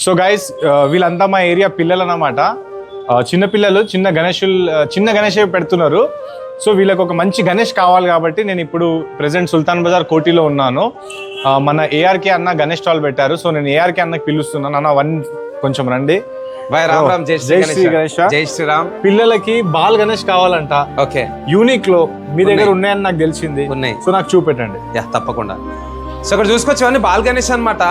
So guys వీళ్ళంతా మా area పిల్లలు అన్నమాట. చిన్న పిల్లలు చిన్న గణేష్ పెడుతున్నారు. సో వీళ్ళకి ఒక మంచి గణేష్ కావాలి కాబట్టి నేను ఇప్పుడు ప్రెసెంట్ సుల్తాన్ బజార్ కోటిలో ఉన్నాను. మన ఏఆర్కే అన్న గణేష్ స్టాల్ పెట్టారు. సో నేను ఏఆర్కే అన్నకి పిలుస్తున్నాను. అన్న కొంచెం రండి. రామ్ రామ్, జై శ్రీ గణేష్. జై శ్రీరామ్. పిల్లలకి బాల్ గణేష్ కావాలంట. ఓకే, యూనిక్ లో మీ దగ్గర ఉన్నాయని నాకు తెలిసింది. ఉన్నాయి. సో నాకు చూపెట్టండి. తప్పకుండా. సో ఇక్కడ చూసుకోవచ్చు బాల్ గణేష్ అన్నమాట.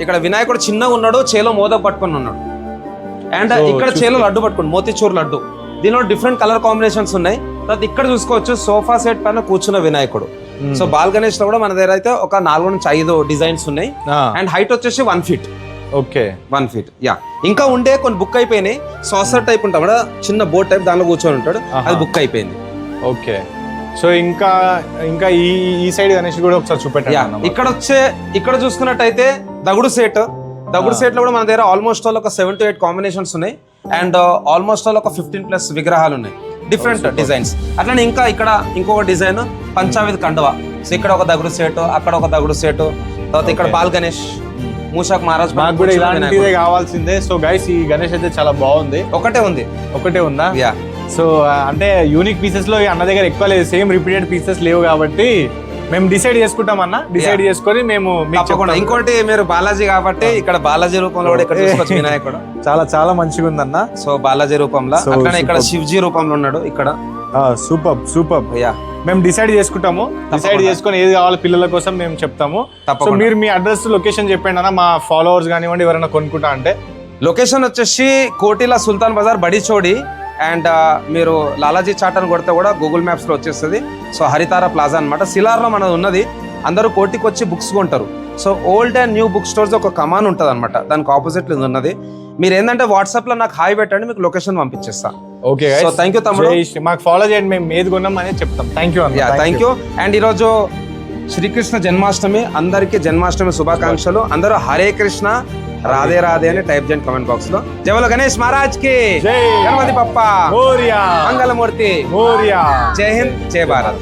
ఇక్కడ వినాయకుడు చిన్నగా ఉన్నాడు, చేలో మోదక్ పట్టుకొని ఉన్నాడు. అండ్ ఇక్కడ చేలో లడ్డు పట్టుకోండి, మోతిచూర్ లడ్డు. దీనిలో డిఫరెంట్ కలర్ కాంబినేషన్స్ ఉన్నాయి. తర్వాత ఇక్కడ చూసుకోవచ్చు సోఫా సెట్ పైన కూర్చున్న వినాయకుడు. సో బాల్ గణేష్ లో కూడా మన దగ్గర అయితే ఒక 4 నుంచి 5 డిజైన్స్ ఉన్నాయి. అండ్ హైట్ వచ్చేసి 1 feet. Okay, 1 feet. యా, ఇంకా ఉండే కొన్ని బుక్ అయిపోయినాయి. సాసర్ టైప్ ఉంటాం కదా, చిన్న బోట్ టైప్, దానిలో కూర్చొని ఉంటాడు, అది బుక్ అయిపోయింది. ఓకే, సో ఇంకా ఈ సైడ్ గణేష్ కూడా ఒకసారి చూపెట్టండి. ఇక్కడ చూసుకున్నట్టయితే దగుడు సెట్ లో కూడా మన దగ్గర ఆల్మోస్ట్ ఆల్ ఒక 7 to 8 కాంబినేషన్స్ ఉన్నాయి. అండ్ ఆల్మోస్ట్ ఆల్ ఒక 15+ విగ్రహాలు ఉన్నాయి, డిఫరెంట్ డిజైన్స్. అట్లనే ఇక్కడ ఇంకొక డిజైన్ పంచావిధ్ కండువా. సో ఇక్కడ ఒక దగుడు సెట్, అక్కడ ఒక దగుడు సెట్, తర్వాత ఇక్కడ బాల్ గణేష్, మూషాక్ మహారాజ్. మాకు కూడా ఇలాంటిదే కావాల్సిందే. సో గైస్ ఈ గణేష్ అయితే చాలా బాగుంది. ఒకటే ఉందా? యా. సో అంటే యూనిక్ పీసెస్ లో అన్న దగ్గర ఎక్కువ లేదు, సేమ్ రిపీటెడ్ పీసెస్ లేవు కాబట్టి మేము డిసైడ్ చేసుకుంటాం అన్న. డిసైడ్ చేసుకొని మేము ఇంకోటి, మీరు బాలాజీ కాబట్టి ఇక్కడ బాలాజీ రూపంలో కూడా ఇక్కడ చూసుకోవచ్చు వినాయకుడు. చాలా చాలా మంచిగా ఉందన్న. సో బాలాజీ రూపంలో, అట్లనే ఇక్కడ శివ్జీ రూపంలో ఉన్నాడు ఇక్కడ. సూపర్. యా, మేము డిసైడ్ చేసుకుంటాము. డిసైడ్ చేసుకొని ఏది కావాలో పిల్లల కోసం మేము చెప్తాము. సో మీరు మీ అడ్రస్ లొకేషన్ చెప్పండి అన్న, మా ఫాలోవర్స్ కానివ్వండి ఎవరైనా కొనుక్కుంటా అంటే. లొకేషన్ వచ్చేసి కోటిలా సుల్తాన్ బజార్ బడి చోడి. అండ్ మీరు లాలాజీ చాట్ అని కొడితే కూడా గూగుల్ మ్యాప్స్ లో వచ్చేస్తుంది. సో హరితార ప్లాజా అనమాట, సిలార్లో మనది ఉన్నది. అందరూ కోటికి వచ్చి బుక్స్ కొంటారు. So old and new book stores ఒక కమాన్ ఉంటుంది అనమాట, దానికి ఆపోజిట్ ఇది ఉన్నది. మీరు ఏంటంటే వాట్సాప్ లో నాకు హాయ్ పెట్టండి, మీకు లొకేషన్ పంపించేస్తా. ఓకే, సో థ్యాంక్ యూ తమ్ముడు. మాకు ఫాలో చేయండి, మేము ఏది కొన్నాం అనేది చెప్తాం. Thank you. అండ్ ఈరోజు శ్రీకృష్ణ జన్మాష్టమి, అందరికీ జన్మాష్టమి శుభాకాంక్షలు. అందరూ హరే కృష్ణ రాధే రాధే అని టైప్ చేయండి కామెంట్ బాక్స్ లో. జై గణేష్ మహారాజ్ కి, గణపతి బప్పా మోరియా, మంగళమూర్తి మోరియా. జై హింద్, జై భారత్.